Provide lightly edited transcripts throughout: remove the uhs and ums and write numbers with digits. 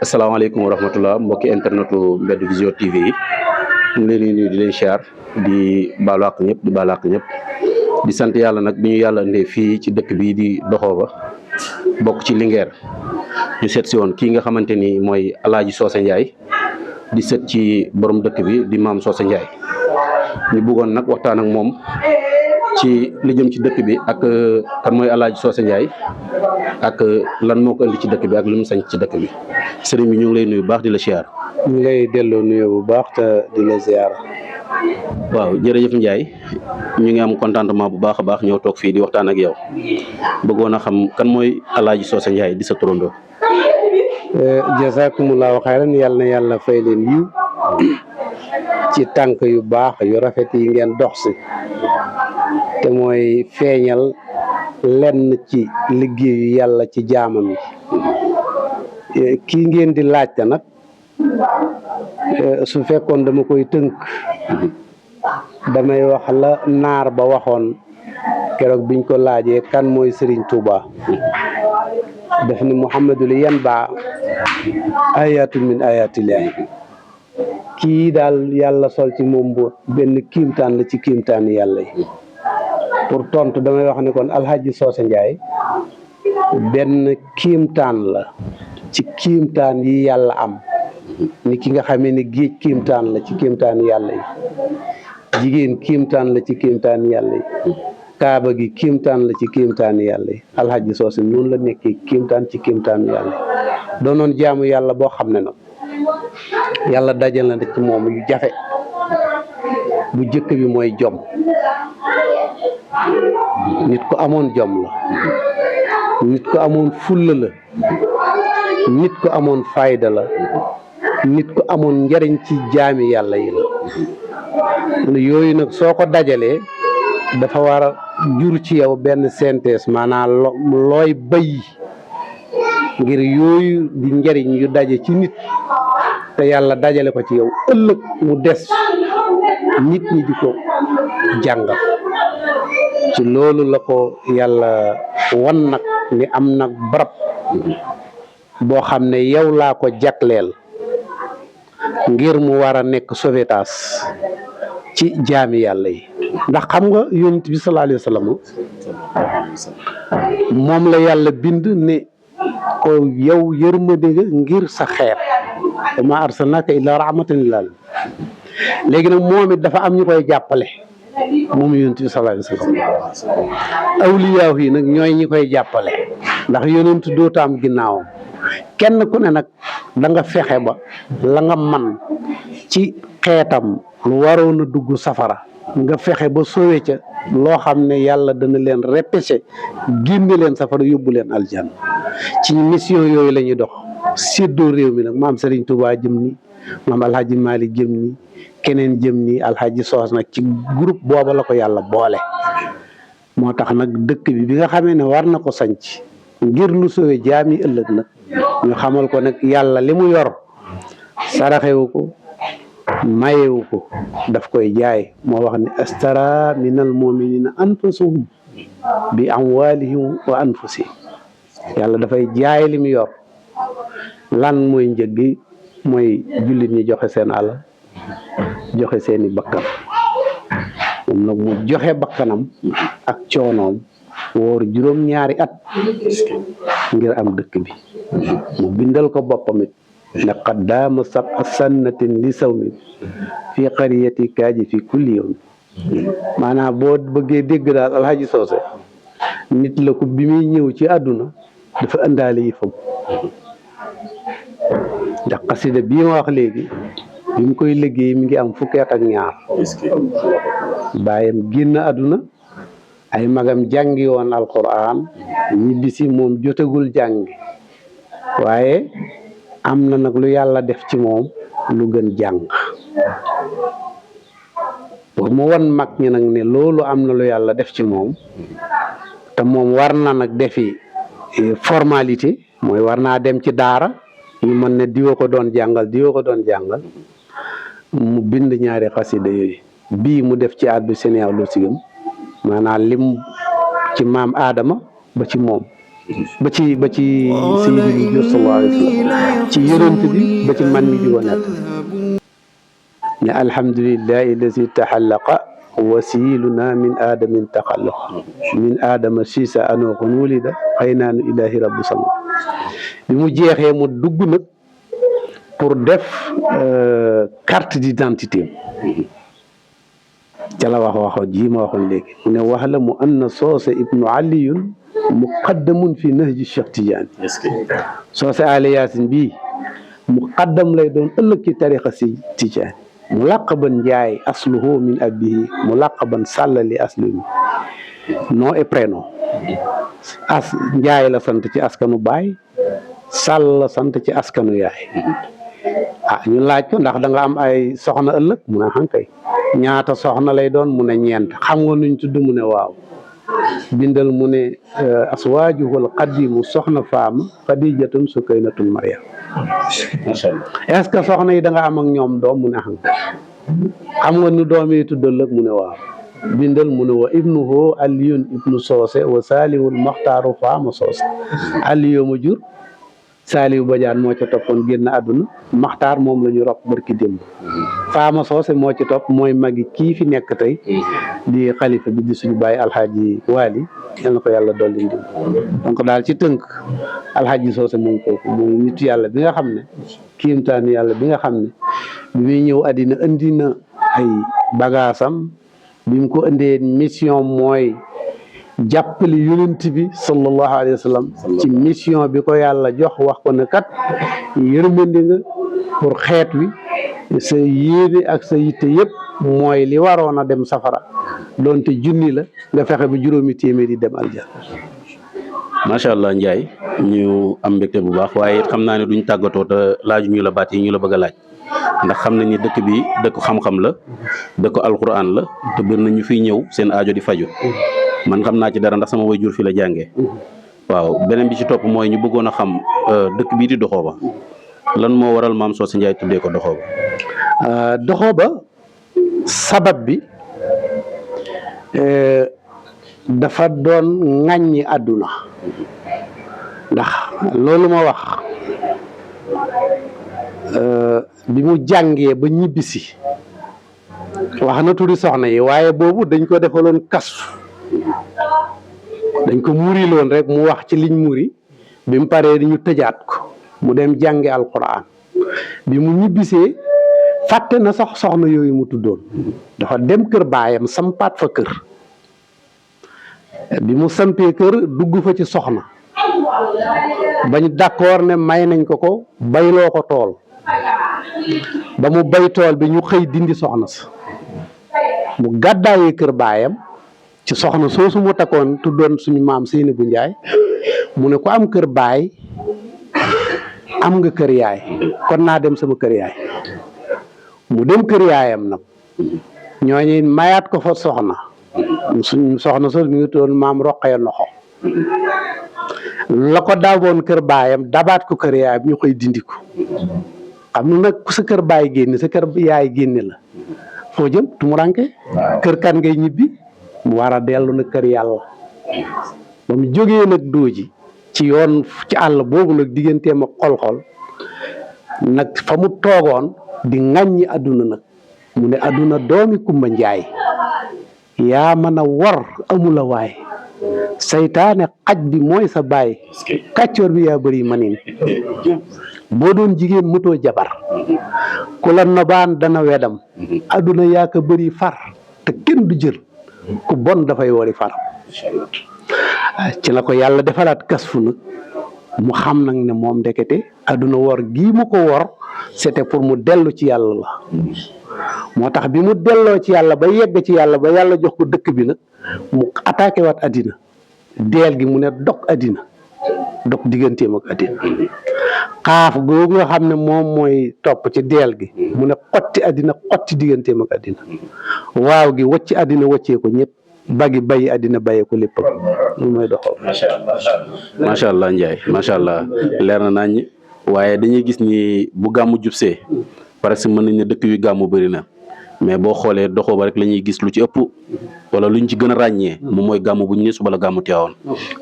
asalaamaaleykum wa rahmatullah mbokki internetu Mbedd Vision TV yi ñu ngi leen di nuyu di leen siyaar di baalu àq ñëpp di baalu àq ñëpp di sant yàlla nag bi ñu yàlla indee fii ci dëkk bii di Doxooba bokk ci Linguère ñu seet si woon kii nga xamante ni mooy Alaaji Socé Ndiaye di sët ci borom dëkk bi di maam Socé Ndiaye ñu bëggoon nag waxtaan ak moom ci li jëm ci dëkk bi ak kan mooy Alaaji Socé Ndiaye ak lan moo ko indi ci dëkk bi ak lu mu sañ ci dëkk bi sëriñ bi ñu ngi lay nuyu bu baax di la siyaar. ñu ngi lay delloo nuyu bu baax te di la ziar. waaw jërëjëf Ndiaye ñu ngi am contentement bu baax a baax ñëw toog fii di waxtaan ak yow bëggoon a xam kan mooy Alaaji Socé Ndiaye di sa turandoo. jazakumullahu xayran yàlla na yàlla fay leen yiw ci tànk yu baax yu rafet yi ngeen dox si te mooy feeñal lenn ci liggéeyu yàlla ci jaamam yi kii ngeen di laajte nag su fekkoon dama koy tënk damay wax la naar ba waxoon keroog biñ ko laajee kan mooy Serigne Touba def ni Muhammadul yan ba ayatu min ayatillahi kii daal yàlla sol ci moom mboot benn kiimtaan la ci kiimtaan yàlla yi pour tontu damay wax ne kon Alhaji Socé Ndiaye benn kiimtaan la ci kiimtaan yi yàlla am ni ki nga xamee ni géej kiimtaan la ci kiimtaan yàlla yi jigéen kiimtaan la ci kiimtaan yàlla yi kaaba gi kiimtaan la ci kiimtaan yàlla yi Alhaji Socé noonu la nekkee kiimtaan ci kiimtaan yàlla yi doonoon jaamu yàlla boo xam ne nag yàlla dajal na ci moom yu jafe bu jëkk bi mooy jom nit ko amoon jom la nit ko amoon fulla la nit ko amoon fayda la nit ko amoon njariñ ci jaami yàlla yi la yooyu nag soo ko dajalee dafa war a jur ci yow benn synthèse maanaam looy bay ngir yooyu di njariñ yu daje ci nit te yàlla dajale ko ci yow ëllëg mu des nit ñi di ko jàngal ci loolu la ko yàlla wan nag ni am nag barab boo xam ne yow laa ko jagleel ngir mu war a nekk sauvetage ci jaami yàlla yi ndax xam nga yonent bi sallallahu alayhi wa sallam moom la yàlla bind ne ko yow yërmande nga ngir sa xeet wa maa arsalnaaka illaa rahmatan lil aalamiin léegi nag moom it dafa am ñu koy jàppale moom yonent bi sallallahu alayhi wa sallam awliyaaw yi nag ñooy ñi koy jàppale ndax yonent dootu am ginnaawam kenn ku ne nag da nga fexe ba la nga man ci xeetam lu waroon a dugg safara nga fexe ba sowe ca loo xam ne yàlla dana leen repêché génne leen safara yóbbu leen aljanna ci mission yooyu la ñuy dox séddoo réew mi nag maam Serigne Touba jëm ni maam Alhaji Malick jëm ni keneen jëm ni Alhaji Socé nag ci groupe booba la ko yàlla boole moo tax nag dëkk bi nga xamee ne war na ko sanc ngir lu sowe jaami ëllëg nag ñu xamal ko nag yàlla li mu yor saraxewu ko mayewu ko daf koy jaay moo wax ne astara minal muminina anfusahum bi amwalihim wa anfusihim yàlla dafay jaay li mu yor lan mooy njëg gi mooy jullit ñi joxe seen alal joxe seeni bakkan moom nag mu joxe bakkanam ak coonoom woor juróom-ñaari at ngir am dëkk bi mu bindal ko boppam it laqad daama sab'a sannatin li sawmin fi qaryati kaaji fi kulli yawm maanaam boo bëggee dégg daal Alhaji Socé nit la ko bi muy ñëw ci àdduna dafa ëndaale yi fam ndax xasida bii ma wax léegi bi mu koy liggéey mi ngi am fukki at ak ñaar baayam génn àdduna ay magam jàngi woon alquran ñibbisi moom jotagul jàngi waaye am na nag lu yàlla def ci moom lu gën jàng pour mu won mag ñi nag ne loolu am na lu yàlla def ci moom te moom war na nag defi formalité mooy war naa dem ci daara ñu mën ne diwa ko doon jàngal mu bind ñaari xasida yooyu bii mu def ci àddu Sénégal lu sigam maanaam lim ci maam Adama ba ci moom ba ci sayyidina sallallahu alayhi wa sallam ci yonent bi ba ci man mi di ko nett ne alhamdulillahi allazi taxallaqa wasiluna min aadamin taxalluq min aadama siisa anooxun wulida xaynaanu ilahi rabbu sama bi mu jeexee mu dugg nag pour def carte d'identité ca la waxoo ji ma waxoon léegi mu ne wax la mu anna soose ibnu aliyun muqaddamun fi nahji Cheikh Tidiane soose Ali Yaasin bii muqaddam lay doon ëllëg ci tariqa si Tidiane mulaqaban Njaay asluhu min abihi mulaqaban sàllali asluhu nom et prénom Njaay la sant ci askanu baay Sàll la sant ci askanu yaay ñu laaj ko ndax da nga am ay soxna ëllëg mu ne xankay ñaata soxna lay doon mu ne ñeent xam nga nuñ tudd mu ne waaw bindal mu ne aswaajuhul qadimu soxna faama Xadijatun Sukaynatun Maryam macha allah est-ce que soxna yi da nga am ak ñoom doom mu ne xam nga nu doom yi tudd ëllëg mu ne waaw bindal mu ne wa ibnuhu Aliyun ibnu Soose wa Saalihul Maxtaaru faama Soose Aliyu ma jur Saaliw Badiane moo ca toppoon génn àdduna Maxtaar moom la ñu rob barki démb Faama Soose moo ci topp mooy magi kii fi nekk tey di xalifa bi di suñu bàyyi alxaaji Waali yal na ko yàlla dolli ndim donc daal ci tënk alxaaji Soose moom kooku mooy nitu yàlla bi nga xam ne kiimtaani yàlla bi nga xam ne bi muy ñëw àddina indi na ay bagaasam bi mu ko indee mission mooy jàppale yonent bi sallallahu alayhi wa sallam ci mission bi ko yàlla jox wax ko ne kat yërmande nga pour xeet wi sa yéene ak sa yitte yëpp mooy li waroon a dem safara doonte junni la nga fexe ba juróomi téeméeri dem aljanna. macha allah Ndiaye ñu am mbégte bu baax waaye it xam naa ne duñ tàggatoo te laaju ñu la baat yi ñu la bëgg a laaj ndax xam nañ ni dëkk bi dëkk xam-xam la dëkk alquran la te bëri na ñu fiy ñëw seen aajo di faju man xam naa ci dara ndax sama waajur fi la jàngee waaw beneen bi ci topp mooy ñu bëggoon a xam dëkk bii di Doxooba lan moo waral maam Socé Ndiaye tuddee ko Doxooba. Doxooba sabab bi dafa doon ŋàññi àdduna ndax loolu ma wax bi mu jàngee ba ñibbisi wax na turi soxna yi waaye boobu dañ ko defaloon kasu dañ ko muriloon rek mu wax ci liñ muri bi mu paree di ñu tëjaat ko mu dem jàngi alquran bi mu ñibbisee fàtte na sax soxna yooyu mu tuddoon dafa dem kër baayam sampaat fa kër bi mu sampee kër dugg fa ci soxna bañ d'accord ne may nañ ko bayloo ko tool ba mu bay tool bi ñu xëy dindi soxna sa mu gàddaayee kër baayam ci soxna soosu mu takkoon tuddoon suñu maam Seynabou Ndiaye mu ne ko am kër baay am nga kër yaay kon naa dem sama kër yaay mu dem kër yaayam nag ñooñu mayaat ko fa soxna suñu soxna soosu mi ngi tuddoon maam Roqaya Noxo la ko daaboon kër baayam dabaat ko kër yaayam ñu koy dindi ko xam nu nag ku sa kër baay génne sa kër yaay génne la foo jëm tumuranke kër kan ngay ñibbi mu war a dellu nag kër yàlla ba mu jógee nag dooji ci yoon ci àll boobu nag digganteem ak xol-xol nag fa mu toogoon di ŋàññi àdduna nag mu ne àdduna doomi Kumba Njaay yaa mën a war amula waay saytaane xaj bi mooy sa baay kàccoor bi yaa bëri manin boo doon jigéen mutoo jabar ku la nobaan dana wedam àdduna yaa ko bëri far te kenn du jël ku bon dafay wari faram ci la ko yàlla defalaat kas fu nag mu xam nag ne moom ndekete àdduna wor gii mu ko wor c'était pour mu dellu ci yàlla la moo tax bi mu delloo ci yàlla ba yegg ci yàlla ba yàlla jox ko dëkk bi nag mu attaqué waat addina deel gi mu ne dog addina dog digganteem ak addina xaaf googu nga xam ne moom mooy topp ci deel gi mu ne xotti addina xotti digganteem ak addina waaw gi wacci addina waccee ko ñëpp bagi bayi addina bayee ko lépp loolu mooy doxoo. macha allah Ndiaye macha allah leer na nañ waaye dañuy gis ni bu gàmmu jubsee parce que mën nañ ne dëkk yu gàmmu bëri na mais boo xoolee doxoo ba rek la ñuy gis lu ci ëpp wala luñ ci gën a ràññee moom mooy gàmm bu ñu ne suba la gàmmu Tiwaawan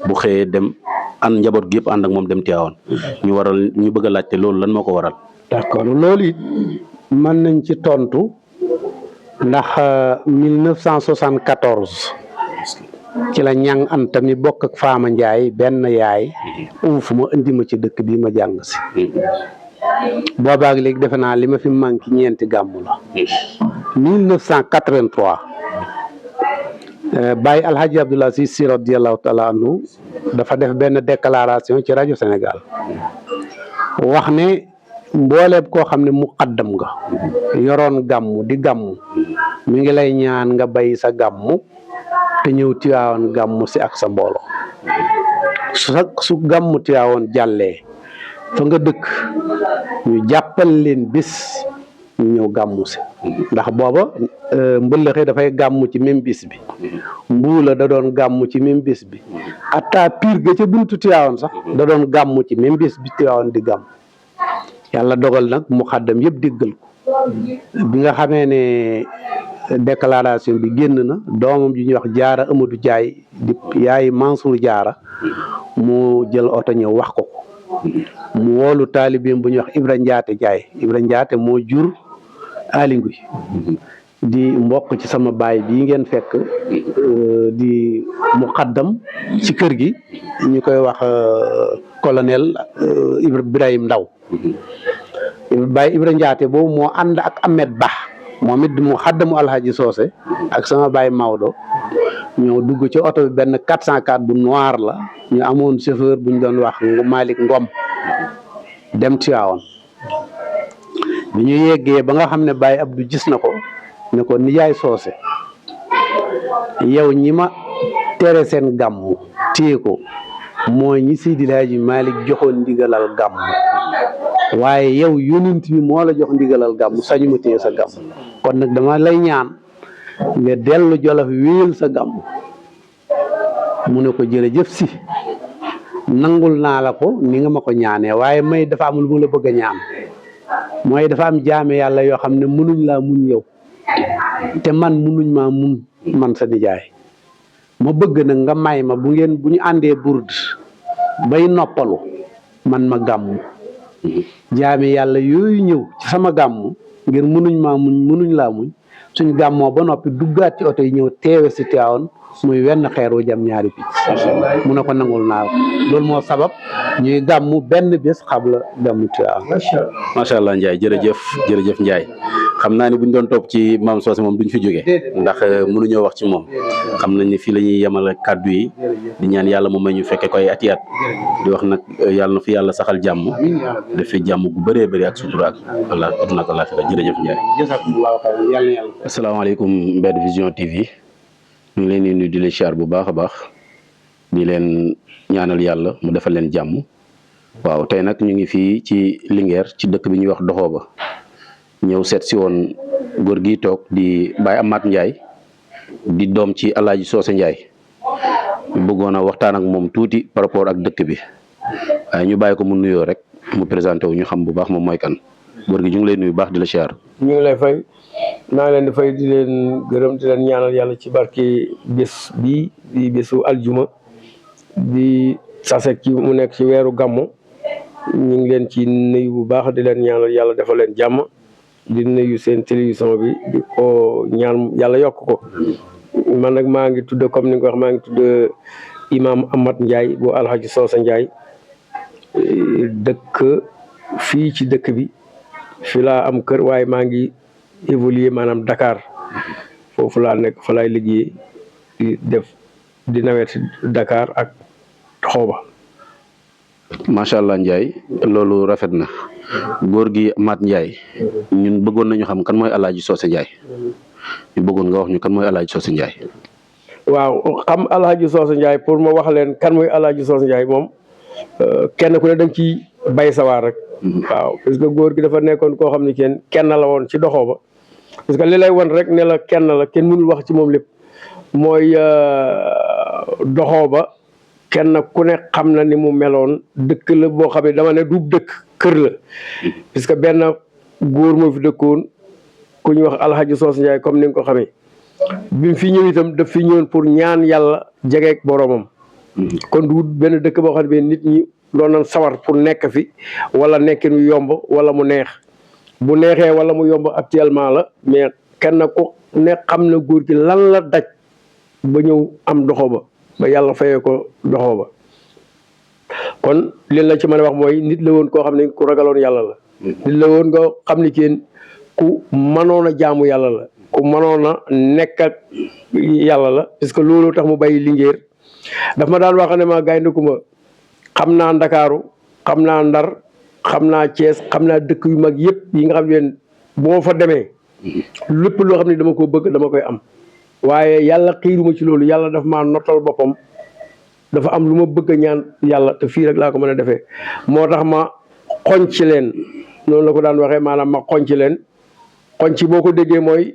bu xëyee dem ànd njaboot gi yëpp ànd ak moom dem Tiwaawan ñu bëgg a laajte loolu lan moo ko waral. d'accord loolu it mën nañ ci tontu ndax 1974 ci la ñang Anta mi bokk ak Faama Njaay benn yaay uuf ma indi ma ci dëkk bii ma jàng si boobaag léegi defe naa li ma fi manqué ñeenti gàmmu la 1983 Baye Alhaji Abdoul Aziz Sy radiyallahu taala anhu dafa def benn déclaration ci rajo Sénégal wax ne mbooleeb koo xam ne muqaddam nga yoroon gàmmu di gàmmu mi ngi lay ñaan nga bay sa gàmmu te ñëw Tiwaawan gàmmu si ak sa mbooloo su gàmmu Tiwaawan jàllee fa nga dëkk ñu jàppal leen bis ñu ñëw gàmmu si ndax booba mbëllëxe dafay gàmmu ci même bis bi mbuula da doon gàmmu ci même bis bi atta piir ga ca buntu Tiwaawan sax da doon gàmmu ci même bis bi Tiwaawan di gàmm yàlla dogal nag mu xaddam yëpp déggal ko bi nga xamee ne déclaration bi génn na doomam ji ñuy wax Jaara Amadou Jaay di yaay Mansour Jaara mu jël oto ñëw wax ko mu woolu taalibeem bu ñuy wax Ibra Njaate Jaay Ibra Njaate moo jur Aly Ngouille di mbokk ci sama baay bii ngeen fekk di muqaddam ci kër gi ñu koy wax colonel Ibrahim Ndaw Baay Ibra Njaate boobu moo ànd ak Ahmed Ba moom it mu xaddamu Alhaji Soose ak sama baay Maodo ñoo dugg ci oto bi benn 404 bu noir la ñu amoon chauffeur bu ñu doon wax Malick Ngom dem Tiwaawan bi ñu yeggee ba nga xam ne Baye Abdou gis na ko ne ko nijaay Soose yow ñi ma tere seen gàmmu téye ko mooy ñi Seydi Hadji Malick joxoon ndigalal gàmmu waaye yow yonent bi moo la jox ndigalal gàmmu sañu ma téye sa gàmmu kon nag dama lay ñaan nga dellu Jolof wéyal sa gàmmu mu ne ko jërëjëf si nangul naa la ko ni nga ma ko ñaanee waaye may dafa am lu ma la bëgg a ñaan mooy dafa am jaame yàlla yoo xam ne mënuñ laa muñ yow te man mënuñ maa mun man sa nijaay ma bëgg nag nga may ma bu ñu àndee burd bay noppalu man ma gàmmu jaame yàlla yooyu ñëw ci sama gàmmu ngir mënuñ maa muñ mënuñ laa muñ suñ gàmmoo ba noppi duggaat ci oto yi ñëw teewe si Tiwaawan muy wenn xeer wu jam ñaari picc mu ne ko nangul naa loolu moo sabab ñuy gàmmu benn bés xabla gàmmu Tiwaawan. macha allah Ndiaye jërëjëf Ndiaye xam naa ni buñ doon topp ci maam Soose moom duñ fi jógee ndax mënuñoo wax ci moom xam nañ ni fii la ñuy yemal kàddu yi di ñaan yàlla mu may ñu fekke koy ati at di wax nag yàlla na fi yàlla saxal jàmm def fi jàmm gu bëree bëri ak sutura ak wala aduna ak àllaaxira jërëjëf Ndiaye. asalaamaaleykum Mbed Vision TV ñu ngi leen di nuyu di leen siyaar bu baax a baax di leen ñaanal yàlla mu defal leen jàmm waaw tey nag ñu ngi fii ci Linguère ci dëkk bi ñuy wax Doxooba ñëw seet si woon góor gi toog di Baye Amath Ndiaye di doom ci Alaaji Soose Ndiaye bëggoon a waxtaan ak moom tuuti par rapport ak dëkk bi waaye ñu bàyyi ko mu nuyoo rek mu présenté wu ñu xam bu baax moom mooy kan góor gi ñu ngi lay nuyu baax di la siyaar. ñu ngi lay fay maa ngi leen di fay di leen gërëm di leen ñaanal yàlla ci barke bés bii di bésu aljuma di sase ci mu nekk ci weeru gàmmu ñu ngi leen ci nuyu bu baax di leen ñaanal yàlla defal leen jàmm di nuyu seen télévision bi di ko ñaan yàlla yokk ko man nag maa ngi tudd comme ni nga ko wax maa ngi tudd imam Amath Ndiaye bu Alhaji Soose Ndiaye dëkk fii ci dëkk bi fi laa am kër waaye maa ngi évoluer maanaam Dakar foofu laa nekk fa laay liggéey di nawet si Dakar ak Xooba. macha allah Ndiaye loolu rafet na góor gi Amath Ndiaye ñun bëggoon nañu xam kan mooy Alaaji Soose Ndiaye ñu bëggoon nga wax ñu kan mooy Alaaji Soose Ndiaye. waaw xam Alaaji Soose Ndiaye pour ma wax leen kan mooy Alaaji Soose Ndiaye moom kenn ku ne da nga ciy bay sawaar rek. waaw parce que góor gi dafa nekkoon koo xam ne kenn la woon ci Doxooba parce que li lay won rek ne la kenn mënul wax ci moom lépp mooy Doxooba kenn ku ne xam na ni mu meloon dëkk la boo xam ne dama ne du dëkk kër la parce que benn góor moo fi dëkkoon ku ñuy wax Alhaji Soose Njaay comme ni nga ko xamee bi mu fi ñëw itam daf fi ñëwoon pour ñaan yàlla jegeek boromam kon du benn dëkk boo xam ne nit ñi doon nañ sawar pour nekk fi wala nekkin wu yomb wala mu neex bu neexee wala mu yomb actuellement la mais kenn ku ne xam na góor gi lan la daj ba ñëw am doxo ba yàlla fayee ko doxo ba kon li la ci mën a wax mooy nit la woon koo xam ne ku ragaloon yàlla la nit la woon nga xam ni kenn ku mënoon a jaamu yàlla la ku mënoon a nekk ak yàlla la parce que loolu tax mu bàyyi Linguère daf ma daan wax ne ma Gaynde Kumba xam naa Ndakaaru xam naa Ndar xam naa Thiès xam naa dëkk yu mag yëpp yi nga xam ne bu ma fa demee lépp loo xam ne dama ko bëgg dama koy am waaye yàlla xiiruma ci loolu yàlla daf maa nottal boppam dafa am lu ma bëgg a ñaan yàlla te fii rek laa ko mën a defee moo tax ma xoñ ci leen noonu la ko daan waxee maanaam ma xoñ ci leen xoñ ci boo ko déggee mooy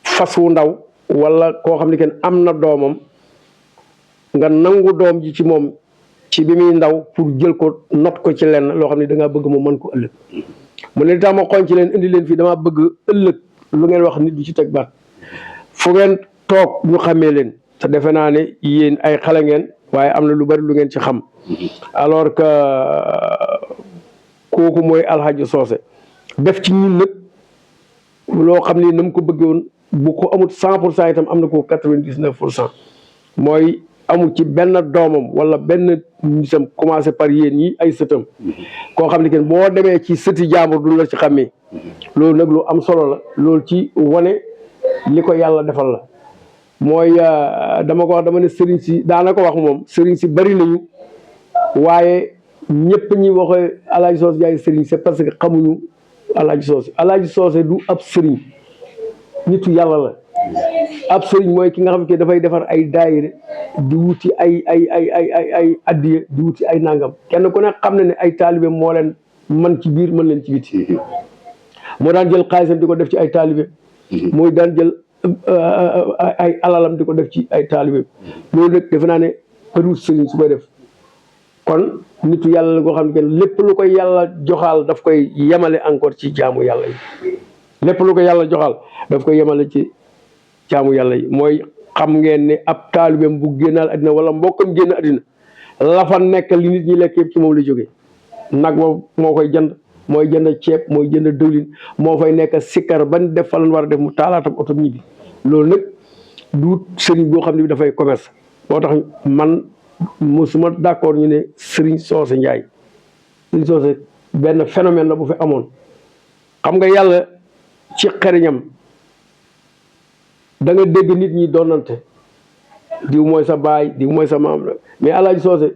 fas wu ndaw wala koo xam ne kenn am na doomam nga nangu doom ji ci moom ci bi muy ndaw pour jël ko not ko ci lenn loo xam ne da ngaa bëgg mu mën ko ëllëg mu ne li tax ma xoñ ci leen indi leen fii damaa bëgg ëllëg lu ngeen wax nit bi ci teg baat fu ngeen toog ñu xamee leen te defe naa ne yéen ay xale ngeen waaye am na lu bari lu ngeen ci xam alors que kooku mooy Alhaji Soose def ci ñun nag loo xam ne na mu ko bëggee woon bu ko amut 100% itam am na ko 99% mooy amul ci benn doomam wala benn nisam commencé par yéen ñi ay sëtam koo xam ne kenn boo demee ci sëti jàmbur du la ci xàmmee loolu nag lu am solo la loolu ci wane li ko yàlla defal la mooy dama ko wax dama ne sëriñ si daana ko wax moom sëriñ si bari nañu waaye ñëpp ñi waxe Alhaji Soose Njaay sëriñ c'est parce que xamuñu Alhaji Soose du ab sëriñ nitu yàlla la ab sëriñ mooy ki nga xam ne dafay defar ay daayire di wuti ay addiya di wuti ay nangam kenn ku ne xam na ne ay taalibe moo leen man ci biir mën leen ci biti moo daan jël xaalisam di ko def ci ay taalibe mooy daan jël ay alalam di ko def ci ay taalibe loolu nag defe naa ne përu sëriñ su koy def kon nitu yàlla la koo xam ne lépp lu koy yàlla joxaal daf koy yemale encore ci jaamu yàlla yi lépp lu ko yàlla joxaal daf koy yemale ci jaamu yàlla yi mooy xam ngeen ne ab taalibeem bu génnaal addina wala mbokkam génn addina la fa nekk li nit ñi lekk yëpp ci moom la jógee nag moo koy jënd mooy jënd ceeb mooy jënd dëwlin moo fay nekk sikkar ban def fa lan war a def mu taalaatam oto ñibbi loolu nag du sëriñ boo xam ne bi dafay commerce moo tax man mosuma d'accord ñu ne sëriñ Soose Njaay sëriñ Soose benn phénomène la bu fi amoon xam nga yàlla ci xeriñam da nga dégg nit ñi doonante diw mooy sa baay diw mooy sa maam mais Alhaji Soose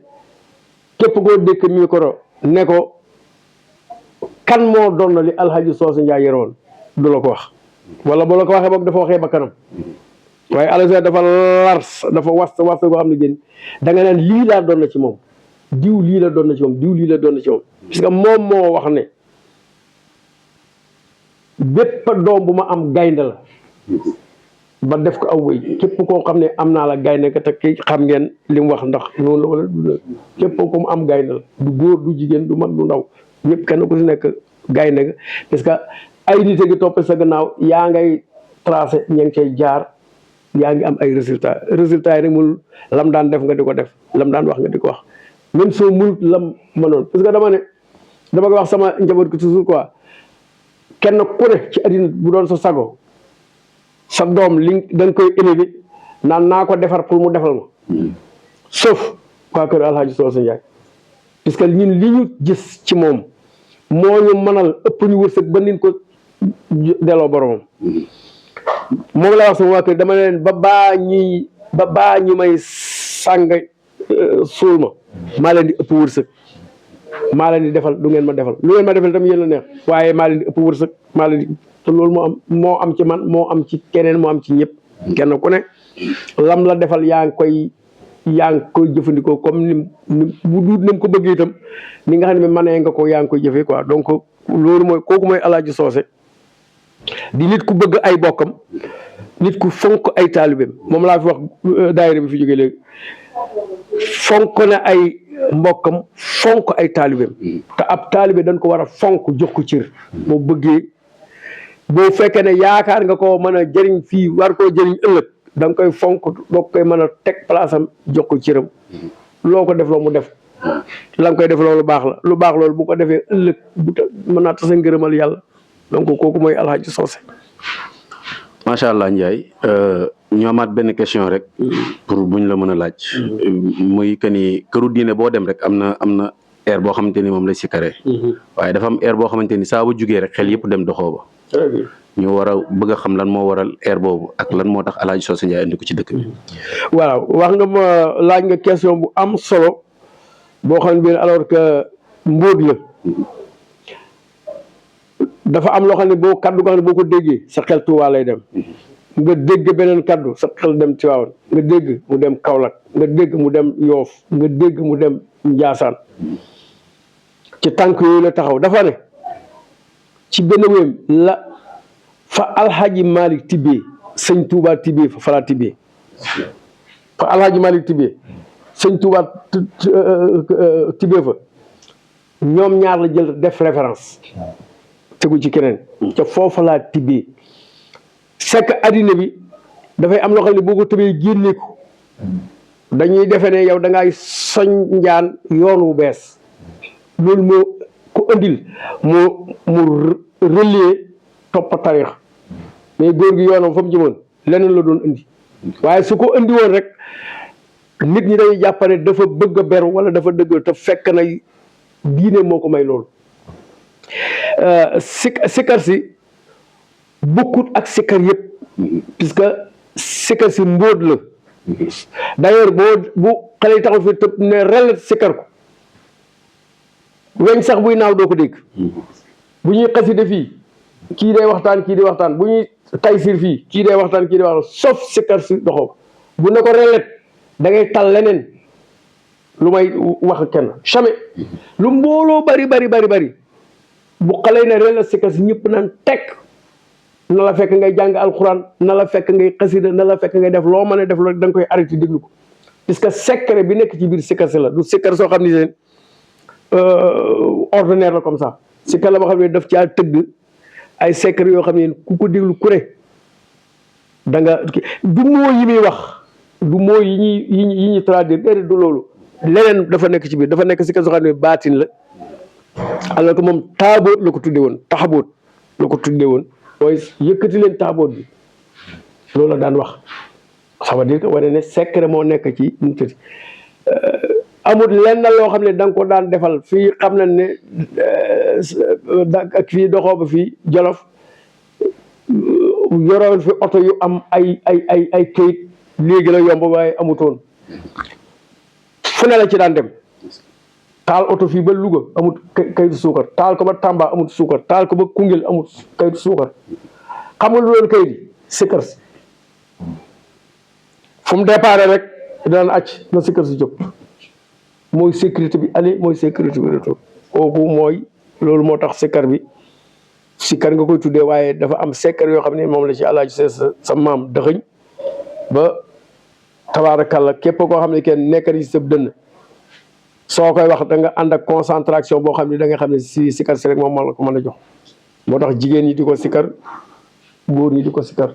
képp koo dékk micro ne ko kan moo doon na li Alhaji Soose Njaay yoroon du la ko wax wala boo la ko waxee boog dafa waxee ba kanam waaye Alhaji Soose dafa lars dafa wasta koo xam ne génn da nga naan lii laa doon na ci moom diw lii la doon na ci moom diw lii la doon na ci moom parce que moom moo wax ne bépp doom bu ma am gaynde la ba def ko aw wëy képp koo xam ne am naa la gaynde ka te ki xam ngeen li mu wax ndax noonu la wala du képp ko mu am gaynde la du góor du jigéen du mag du ndaw ñëpp kenn ku si nekk gaynde ga parce que ay nit a ngi topp sa gannaaw yaa ngay tracé ña ngi cay jaar yaa ngi am ay résultats yi rek mul lam daan def nga di ko def lam daan wax nga di ko wax même soo mënut lam mënoon parce que dama ko wax sama njaboot ko toujours quoi kenn ku ne ci àddina bu doon sa sago sa doom li da nga koy élever naan naa ko defar pour mu defal ma sauf waa kër Alhaji Soose Njaay parce que ñun li ñu gis ci moom moo ñu mënal ëpp ñu wërsëg ba nin ko delloo boromam moom laa wax sama waa kër dama leen ba baa ñi may sàng suul ma maa leen di ëpp wërsëg maa leen di defal du ngeen ma defal lu ngeen ma defal tam yéen a neex waaye maa leen di ëpp wërsëg maa leen di te loolu moo am ci man moo am ci keneen moo am ci ñëpp kenn ku ne lam la defal yaa ngi koy jëfandikoo comme ni bu duut ni mu ko bëgg itam ni nga xam ne manee nga ko yaa ngi koy jëfee quoi donc loolu mooy kooku mooy Alhaji Soose di nit ku bëgg ay bokkam nit ku fonk ay taalibeem moom laa fi wax daayira bi fi jógee léegi fonk na ay mbokkam fonk ay taalibeem te ab taalibe dañ ko war a fonk jox ko cër boo bëggee boo fekkee ne yaakaar nga koo mën a jëriñ fii war koo jëriñ ëllëg da nga koy fonk doo koy mën a teg place am jox ko cëram loo ko def loo mu def la nga koy def loolu baax la lu baax loolu bu ko defee ëllëg mën naa tase ngërëmal yàlla donc kooku mooy Alhaji Socé. macha allah Ndiaye ñu amaat benn question rek pour buñ la mën a laaj. muy que ni këru diine boo dem rek am na air boo xamante ni moom la sikkaree. waaye dafa am air boo xamante ni saa bu jugee rek xel yëpp dem doxoo ba. très bien ñu war a bëgg a xam lan moo waral air boobu ak lan moo tax Alhaji Socé Ndiaye indi ko ci dëkk bi. waaw wax nga ma laaj nga question bu am solo boo xam ne alors que mbóot la dafa am loo xam ne boo kaddu goo xam ne boo ko déggee sa xel Tuubaa lay dem nga dégg beneen kaddu sa xel dem Tiwaawan nga dégg mu dem Kaolack nga dégg mu dem Yoof nga dégg mu dem Njaasaan ci tànk yooyu la taxaw dafa ne ci benn wéem la fa Alhaji Malick tibbee sëñ Touba tibbee fa falaa tibbee fa Alhaji Malick tibbee sëñ Touba tibbee fa ñoom ñaar la jël def référence tegu ci keneen te foofa laa tibbee sekk addina bi dafay am loo xam ne boo ko tëbee génne ko dañuy defe ne yow da ngay soñ njaan yoon wu bees loolu moo ko andil mu relier topp tarix mais góor gi yoonam fa mu jëmoon leneen la doon indi waaye su ko indi woon rek nit ñi dañuy jàppane dafa bëgg a beru wala dafa dëgg te fekk na diine moo ko may loolu sikkar si bokkut ak sikkar yëpp puisque sikkar si mbóot la d'ailleurs bu xale yi taxaw fi tëb ne rel sikkar ko weñ sax buy naaw doo ko dégg bu ñuy xaside fii kii day waxtaan kii di waxtaan bu ñuy taysir fii kii day waxtaan kii di waxtaan sauf sikkar si doxoo bu ne ko relet da ngay tal leneen lu may wax kenn jamais lu mbooloo bari bu xale yi ne relet sikkar si ñëpp naan tekk na la fekk ngay jàng alxuraan na la fekk ngay xasida na la fekk ngay def loo mën a def loolu da nga koy arrêté déglu ko puisque secret bi nekk ci biir sikkar si la du sikkar soo xam ni seen ordinaire la comme ça sikkar la boo xam ne daf caa tëgg ay secret yoo xam ne ku ko déglu ku ne da nga du moo yi muy wax du moo yi ñuy traduire déedéet du loolu leneen dafa nekk ci biir dafa nekk sikkar soo xam ne baatin la alors que moom taaboot la ko tuddee woon taxaboot la ko tuddee woon mooy yëkkati leen taaboot bi loolu la daan wax ça veut dire que wane ne secret moo nekk ci nu tëdd amul lenn loo xam ne da nga ko daan defal fii xam nañ ne ak fii doxoo ba fii Jolof yoroon fi oto yu am ay kayit léegi la yomb waaye amutoon fu ne la ci daan dem taal oto fii ba Louga amut kayitu suukar taal ko ba Tamba amut suukar taal ko ba Koungheul amut kayitu suukar xamul lu doon kayit yi sikkar si fu mu déparé rek daan acc na sikkar si jóg mooy sécurité bi aller mooy sécurité bi retour kooku mooy loolu moo tax sikkar bi sikkar nga koy tuddee waaye dafa am sikkar yoo xam ne moom la ci Alaaji sa maam dëxëñ ba tabaarakalla képp koo xam ne kenn nekkar yi sëb dënn soo koy wax da nga ànd ak concentration boo xam ne da nga xam ne si sikkar si rek moom moo la ko mën a jox moo tax jigéen ñi di ko sikkar góor ñi di ko sikkar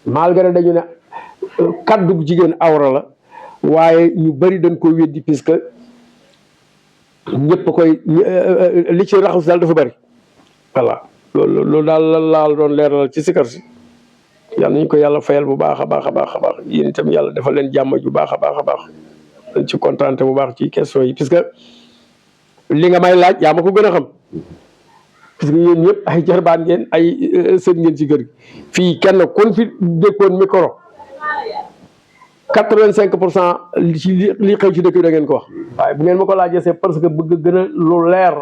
malgré dañu ne kaddu jigéen awra la waaye ñu bari dañ ko weddi puisque ñëpp koy li ci raxas daal dafa bari voilà loolu daal la laal doon leeral ci sikkar si yàlla nañu ko yàlla fayal bu baax a baax a baax a baax yéen itam yàlla defal leen jàmm ju baax a baax a baax dañ ci kontaante bu baax ci question yi puisque li nga may laaj yaa ma ko gën a xam puisque yéen ñëpp ay jarbaan ngeen ay sët ngeen ci kër gi fii kenn kon fi dékkoon micro 85% ci li xew ci dëkk bi da ngeen ko wax waaye bu ngeen ma ko laajee c'est parce que bëgg gën a lu leer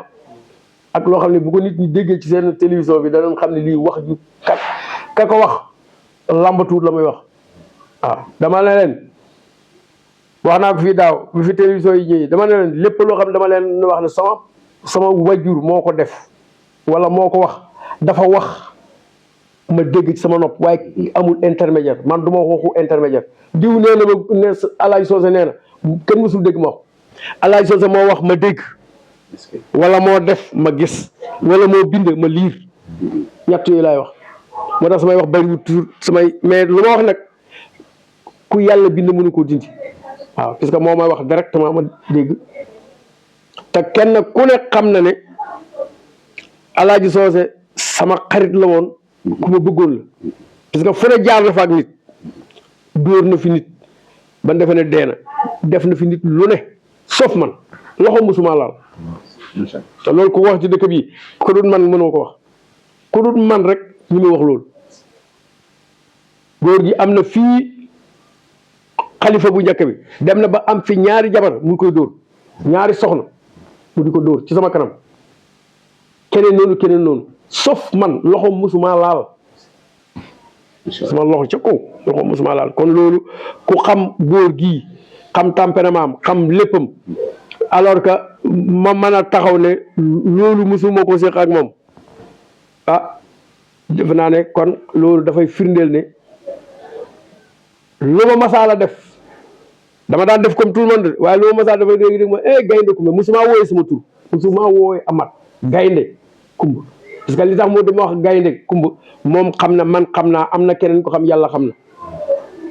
ak loo xam ne bu ko nit ñi déggee ci seen télévision bi danañ xam ne lii wax ju ka ko wax lambatuut la muy wax waaw dama ne leen wax naa ko fii daaw bi fi télévision yi ñëwee dama ne leen lépp loo xam ne dama leen wax ne sama wajur moo ko def wala moo ko wax dafa wax ma dégg ci sama nopp waaye amul intermédiaire man du ma waxu intermédiaire diw nee na ma ne Alaaji Socé nee na kenn mësul dégg ma wax Alaaji Socé moo wax ma dégg wala moo def ma gis wala moo bind ma liir ñett yooyu laay wax moo tax samay wax bariwul toujours mais lu ma wax nag ku yàlla bind mënu koo dindi waaw parce que moo may wax directement ma dégg te kenn ku ne xam na ne Alaaji Soose sama xarit la woon ku ma bëggoon la parce que fu ne jaar na fa ak nit dóor na fi nit ban defe ne dee na def na fi nit lu ne sauf man loxo musuma laal te loolu ku wax ci dëkk bi ku dul man mënoo ko wax ku dul man rek ñu muy wax loolu góor gi am na fii xalifa bu njëkk bi dem na ba am fi ñaari jabar mu koy dóor ñaari soxna mu di ko dóor ci sama kanam keneen noonu sauf man loxo musuma laal sama loxo ca kaw loxo musuma laal kon loolu ku xam góor gii xam tempérament am xam léppam alors que ma mën a taxaw ne loolu musuma ko séq ak moom ah defe naa ne kon loolu dafay firndeel ne lu ma masaala def dama daan def comme tout le monde waaye lu ma masaala dafay dégg ma gaynde kumba musuma wooyee sama tur musuma wooyee amat gaynde kumba parce que li tax moo dama wax gaynde kumba moom xam na man xam naa am na keneen ko xam yàlla xam na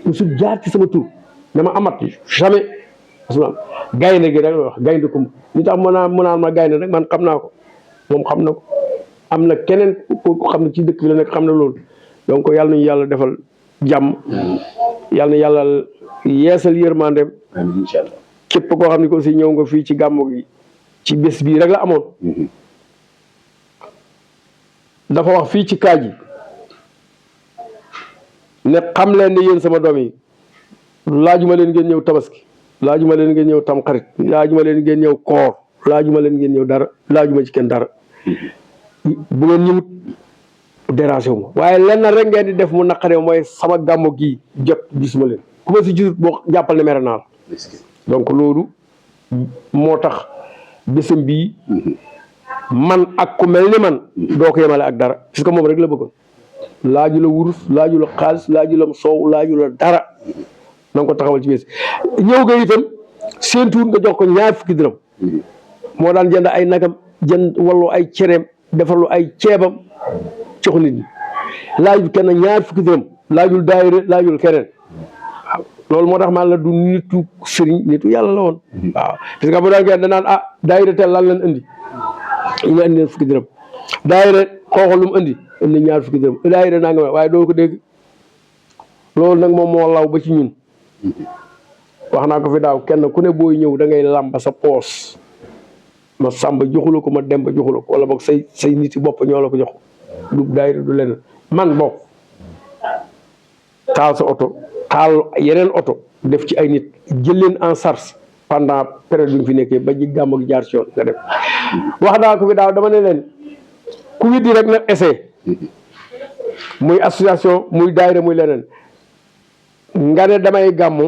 musul jaar ci sama tur dama amat jamais musuma gaynde gi rek la wax gaynde kumba li tax mu naan ma gaynde rek man xam naa ko moom xam na ko am na keneen ko xam ne ci dëkk bi la nekk xam na loolu donc yàlla nañu yàlla defal jàmm yàlla na yàlla yeesal yërmandeem képp koo xam ne ko aussi ñëw nga fii ci gàmmu gi ci bés bii rek la amoon dafa wax fii ci kaaj yi ne xam leen ne yéen sama doom yi laajuma leen ngeen ñëw tabaski laajuma leen ngeen ñëw tamxarit laajuma leen ngeen ñëw koor laajuma leen ngeen ñëw dara laajuma ci kenn dara bu ngeen ñëwut dérangé wu ma waaye lenn rek ngeen di def mu naqaree mooy sama gàmmu gii jot gisuma leen ku ma si gisut boo jàppal ne mere naa la donc loolu moo tax bésam bii man ak ku mel ni man doo ko yemale ak dara parce que moom rek la bëggoon laaju la wurus laaju la xaalis laaju la soow laaju la dara na nga ko taxawal ci bés ñëw nga itam seen tuur nga jox ko ñaar fukki dërëm moo daan jënd ay nagam jënd wallu ay cereem defarlu ay ceebam jox nit ñi laajul kenn ñaar fukki dërëm laajul daayira laajul keneen waaw loolu moo tax man la du nitu sëriñ nitu yàlla la woon waaw parce que bu daan kenn danaan daayira tel lan leen indi ñu indi leen fukki dërëm daayira kooku lu mu indi ñaar fukki dërëm daayira naa nga waaye doo ko dégg loolu nag moom moo law ba ci ñun wax naa ko fi daaw kenn ku ne booy ñëw da ngay làmba sa poos ma sàmba joxula ko ma demba joxula ko wala boog say nit yi bopp ñoo la ko jox du daayira du leneen man bokk taal sa oto taal yeneen oto def ci ay nit jël leen en charge pendant période bi nga fi nekkee ba ji gàmm ak jaar ci yoon nga def wax naa ko fi daaw dama ne leen ku widdi rek nag essayé muy association muy daayira muy leneen nga ne damay gàmmu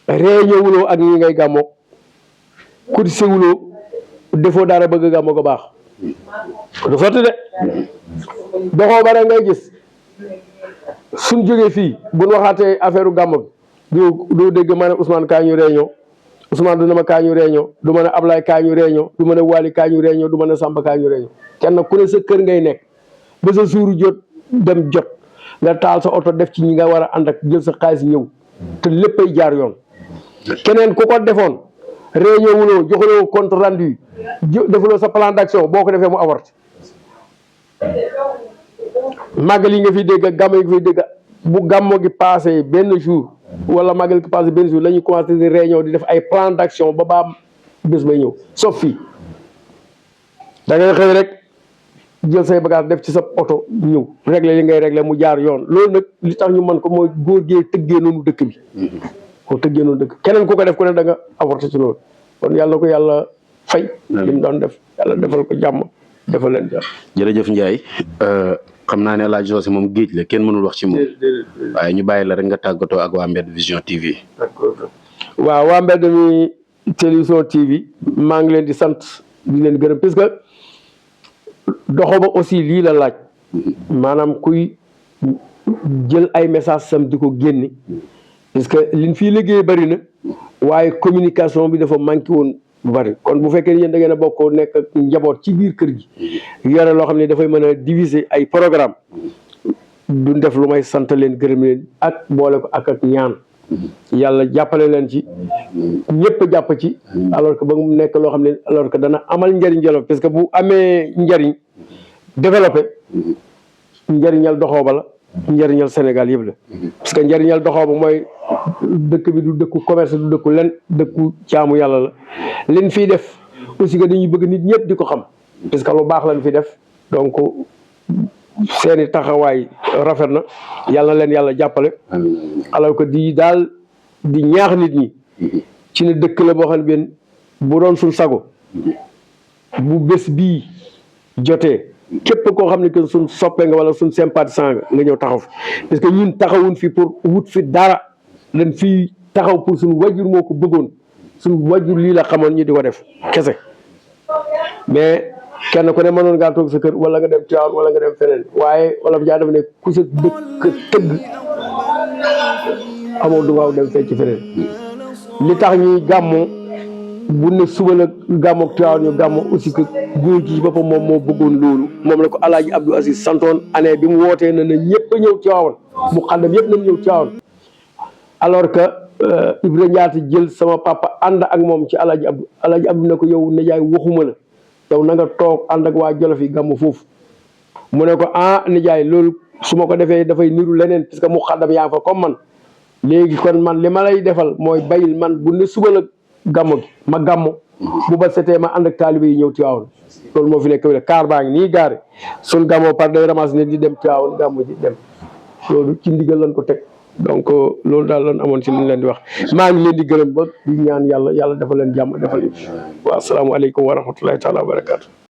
réunion wuloo ak ñi ngay gàmmoo cotisé wuloo defoo dara bëgg gàmmoo ko baax du sotti de doxoo ba rek ngay gis suñ jógee fii buñ waxaatee affaire gàmmo bi doo dégg ma ne Ousmane kaa ñu réunion Ousmane du na ma kaa ñu réunion du ma ne Ablaye kaa ñu réunion du ma ne Wali kaa ñu réunion du ma ne Samba kaa ñu réunion kenn ku ne sa kër ngay nekk ba sa suuru jot dem jot nga taal sa oto def ci ñi nga war a ànd ak jël sa xaalis ñëw te léppay jaar yoon keneen ku ko defoon réunion wuloo joxuloo compte rendu defuloo sa plan d'action boo ko defee mu avorté màggal yi nga fiy dégg gàmmo yi nga fiy dégg bu gàmmo gi passé benn jour wala màggal gi passé benn jour la ñuy commencé di réunion di def ay plan d'action ba baa bés bay ñëw sauf fii da ngay xëy rek jël say bagage def ci sa oto ñëw régler li ngay régler mu jaar yoon loolu nag li tax ñu mën ko mooy góor gee tëggee noonu dëkk bi ko tëggee noonu dëkk keneen ku ko def ku ne da nga avorté ci loolu kon yàlla ko yàlla fay li mu doon def yàlla defal ko jàmm defal leen jàmm jërëjëf Ndiaye xam naa ne El Hadj Socé moom géej la kenn mënul wax ci moom waaye ñu bàyyi la rek nga tàggatoo ak waa Mbedd Vision TV. waaw waa Mbedd mi télévision TV maa ngi leen di sant di leen gërëm parce que doxo ba aussi lii la laaj maanaam kuy jël ay message sam di ko génne parce que liñ fii liggéey bari na waaye communication bi dafa manqué woon bu bari kon bu fekkee yéen da ngeen a bokk nekk ak njaboot ci biir kër gi yore loo xam ne dafay mën a diviser ay programme duñ def lu may sant leen gërëm leen ak boole ko ak ñaan yàlla jàppale leen ci ñëpp jàpp ci alors que ba mu nekk loo xam ne alors que dana amal njëriñ Jolof parce que bu amee njëriñ développé njëriñal Doxooba la njëriñal Sénégal yëpp la parce que njëriñal Doxooba mooy dëkk bi du dëkku commerce du dëkku len dëkku jaamu yàlla la liñ fiy def aussi que dañuy bëgg nit ñëpp di ko xam parce que lu baax lañ fi def donc seeni taxawaay rafet na yàlla na leen yàlla jàppale alors que di daal di ñaax nit ñi ci ne dëkk la boo xam ne benn bu doon suñ sago bu bés bii jotee képp koo xam ne que suñ soppe nga wala suñ sympathisant nga ñëw taxaw fi parce que ñun taxawuñ fi pour wut fi dara dañ fii taxaw pour suñu wajur moo ko bëggoon suñu wajur lii la xamoon ñu di ko def kese mais kenn ku ne mënoon ngaa toog sa kër wala nga dem Tivaouane wala nga dem feneen waaye wala jaa dafa ne ku sa dëkk tëgg amoo du waaw dem fecc feneen li tax ñuy gàmmoo bu ne suba la gàmmoog Tivaouane ñu gàmmoo aussi que góor gi boppam moom moo bëggoon loolu moom la ko Alaaji Abdou Aziz santoon année bi mu wootee na ñëpp a ñëw Tivaouane mu xaddam yëpp nañ ñëw Tivaouane alors que Ibra Ñaati jël sama papa ànd ak moom ci Alaaji Abdou ne ko yow ne jaay waxuma la yow na nga toog ànd ak waa Jolof yi gàmmu foofu mu ne ko nijaay loolu su ma ko defee dafay niru leneen parce que mu xaddam yaa fa comme man léegi kon man li ma lay defal mooy bayil man bu ne suba la gàmmu gi ma gàmmu bu ba setee ma ànd ak taalibe yi ñëw Tiwaawan loolu moo fi nekk wala kaar baa ngi nii gaare suñ gàmmoo par day ramas ne di dem Tiwaawan gàmmu ji dem loolu ci ndigal lañ ko teg donc loolu daal lan amoon ci liñ leen di wax maa ngi leen di gërëm ba di ñaan yàlla dafa leen jàmm defal wa asalaamaaleykum wa rahmatullahi taala wa barakaatu